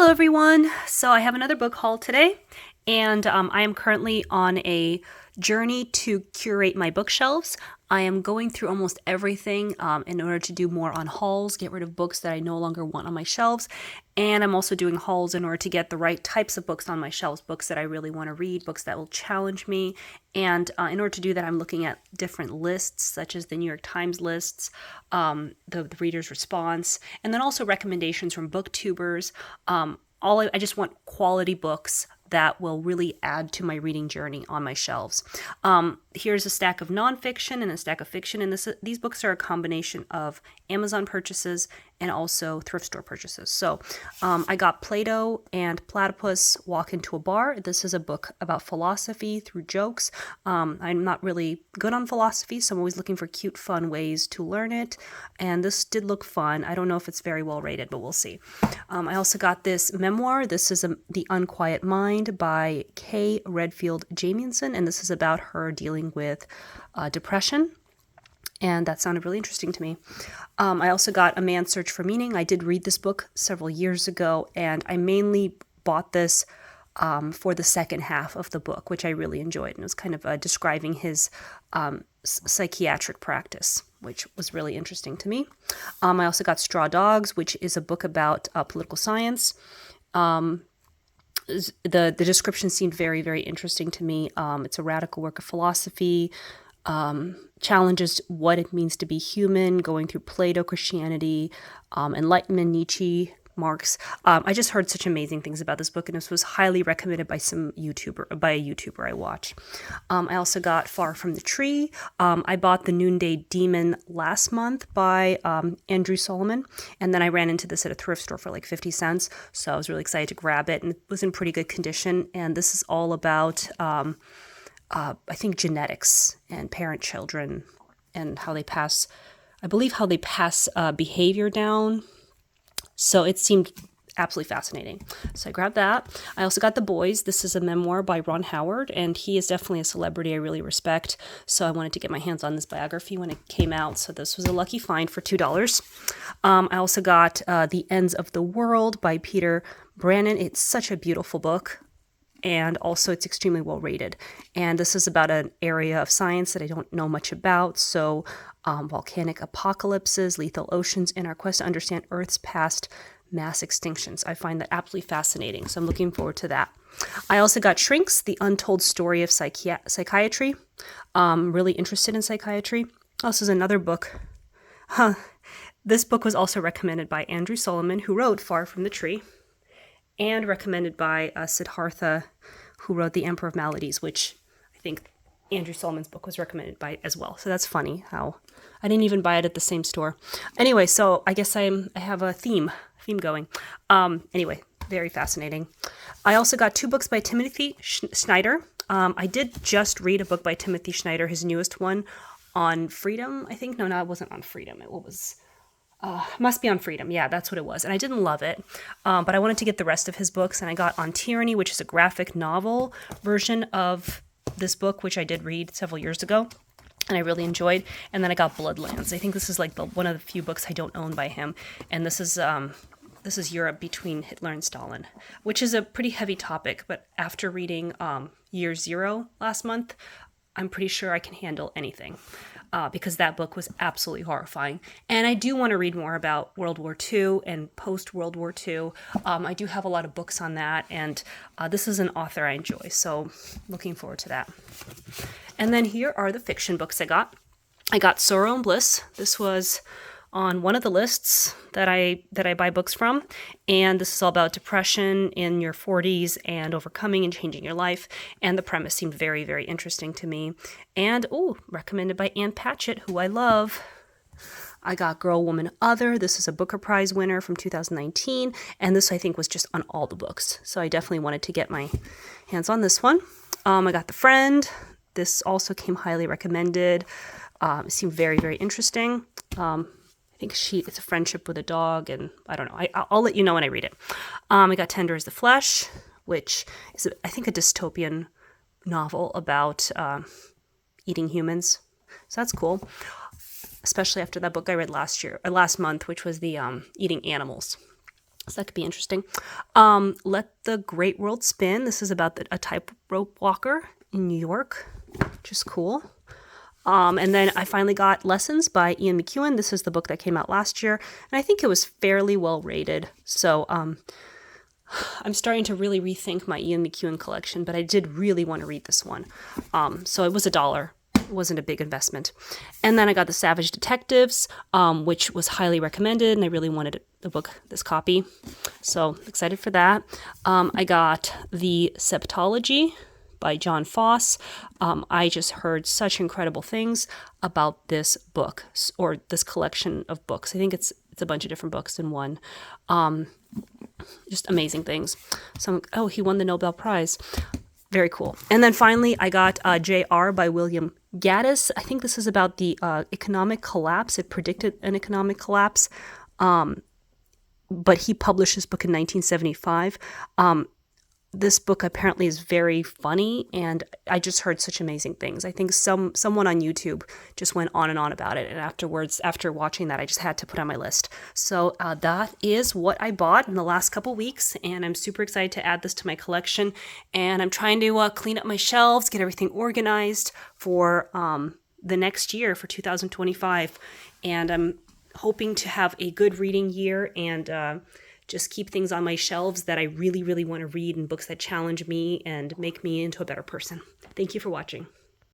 Hello everyone! So I have another book haul today, and I am currently on a journey to curate my bookshelves. I am going through almost everything in order to do more on hauls, get rid of books that I no longer want on my shelves, and I'm also doing hauls in order to get the right types of books on my shelves, books that I really want to read, books that will challenge me. And in order to do that, I'm looking at different lists, such as the New York Times lists, the reader's response, and then also recommendations from booktubers. I just want quality books that will really add to my reading journey on my shelves. Here's a stack of nonfiction and a stack of fiction, and these books are a combination of Amazon purchases and also thrift store purchases. So I got Plato and Platypus Walk into a Bar. This is a book about philosophy through jokes. I'm not really good on philosophy, so I'm always looking for cute, fun ways to learn it, and this did look fun. I don't know if it's very well rated, but we'll see. I also got this memoir. This is The Unquiet Mind by Kay Redfield Jamieson, and this is about her dealing with depression. And that sounded really interesting to me. I also got A Man's Search for Meaning. I did read this book several years ago, and I mainly bought this for the second half of the book, which I really enjoyed. And it was kind of describing his psychiatric practice, which was really interesting to me. I also got Straw Dogs, which is a book about political science. The description seemed very, very interesting to me. It's a radical work of philosophy, challenges what it means to be human, going through Plato, Christianity, Enlightenment, Nietzsche, Marx. I just heard such amazing things about this book, and this was highly recommended by a YouTuber I watch. I also got Far from the Tree. I bought The Noonday Demon last month by Andrew Solomon, and then I ran into this at a thrift store for like 50 cents, so I was really excited to grab it, and it was in pretty good condition. And this is all about I think genetics and parent-children and how they pass, I believe how they pass behavior down. So it seemed absolutely fascinating. So I grabbed that. I also got The Boys. This is a memoir by Ron Howard, and he is definitely a celebrity I really respect. So I wanted to get my hands on this biography when it came out. So this was a lucky find for $2. I also got The Ends of the World by Peter Brannon. It's such a beautiful book. And also it's extremely well rated. And this is about an area of science that I don't know much about. So volcanic apocalypses, lethal oceans, and our quest to understand Earth's past mass extinctions. I find that absolutely fascinating. So I'm looking forward to that. I also got Shrinks, The Untold Story of Psychiatry. Really interested in psychiatry. Oh, this is another book. This book was also recommended by Andrew Solomon, who wrote Far from the Tree, and recommended by Siddhartha, who wrote The Emperor of Maladies, which I think Andrew Solomon's book was recommended by as well. So that's funny how I didn't even buy it at the same store. Anyway, so I guess I have a theme going. Anyway, very fascinating. I also got 2 books by Timothy Snyder. I did just read a book by Timothy Snyder, his newest one, on freedom, I think. No, it wasn't on freedom. It was... must be on Freedom. Yeah, that's what it was. And I didn't love it, but I wanted to get the rest of his books, and I got On Tyranny, which is a graphic novel version of this book, which I did read several years ago, and I really enjoyed. And then I got Bloodlands. I think this is like one of the few books I don't own by him, and this is Europe between Hitler and Stalin, which is a pretty heavy topic, but after reading Year Zero last month, I'm pretty sure I can handle anything. Because that book was absolutely horrifying. And I do want to read more about World War II and post-World War II. I do have a lot of books on that, and this is an author I enjoy, so looking forward to that. And then here are the fiction books I got. I got Sorrow and Bliss. This was on one of the lists that I buy books from, and this is all about depression in your 40s and overcoming and changing your life, and the premise seemed very, very interesting to me. And recommended by Ann Patchett, who I love. I got Girl, Woman, Other. This is a Booker Prize winner from 2019, and this I think was just on all the books, so I definitely wanted to get my hands on this one. I got The Friend. This also came highly recommended. It seemed very, very interesting. I think it's a friendship with a dog, and I don't know. I'll let you know when I read it. I got Tender as the Flesh, which is, I think, a dystopian novel about eating humans. So that's cool, especially after that book I read last month, which was the Eating Animals. So that could be interesting. Let the Great World Spin. This is about a tightrope walker in New York, which is cool. And then I finally got Lessons by Ian McEwan. This is the book that came out last year, and I think it was fairly well rated. So I'm starting to really rethink my Ian McEwan collection, but I did really want to read this one. So it was $1. It wasn't a big investment. And then I got The Savage Detectives, which was highly recommended, and I really wanted the book, this copy. So excited for that. I got The Septology by John Foss. I just heard such incredible things about this book, or this collection of books. I think it's a bunch of different books in one. Just amazing things. So, he won the Nobel Prize. Very cool. And then finally, I got J.R. by William Gaddis. I think this is about the economic collapse. It predicted an economic collapse, but he published this book in 1975. This book apparently is very funny, and I just heard such amazing things. I think someone on YouTube just went on and on about it, and afterwards, after watching that, I just had to put on my list. So that is what I bought in the last couple weeks, and I'm super excited to add this to my collection. And I'm trying to clean up my shelves, get everything organized for the next year, for 2025. And I'm hoping to have a good reading year, and just keep things on my shelves that I really, really want to read, and books that challenge me and make me into a better person. Thank you for watching.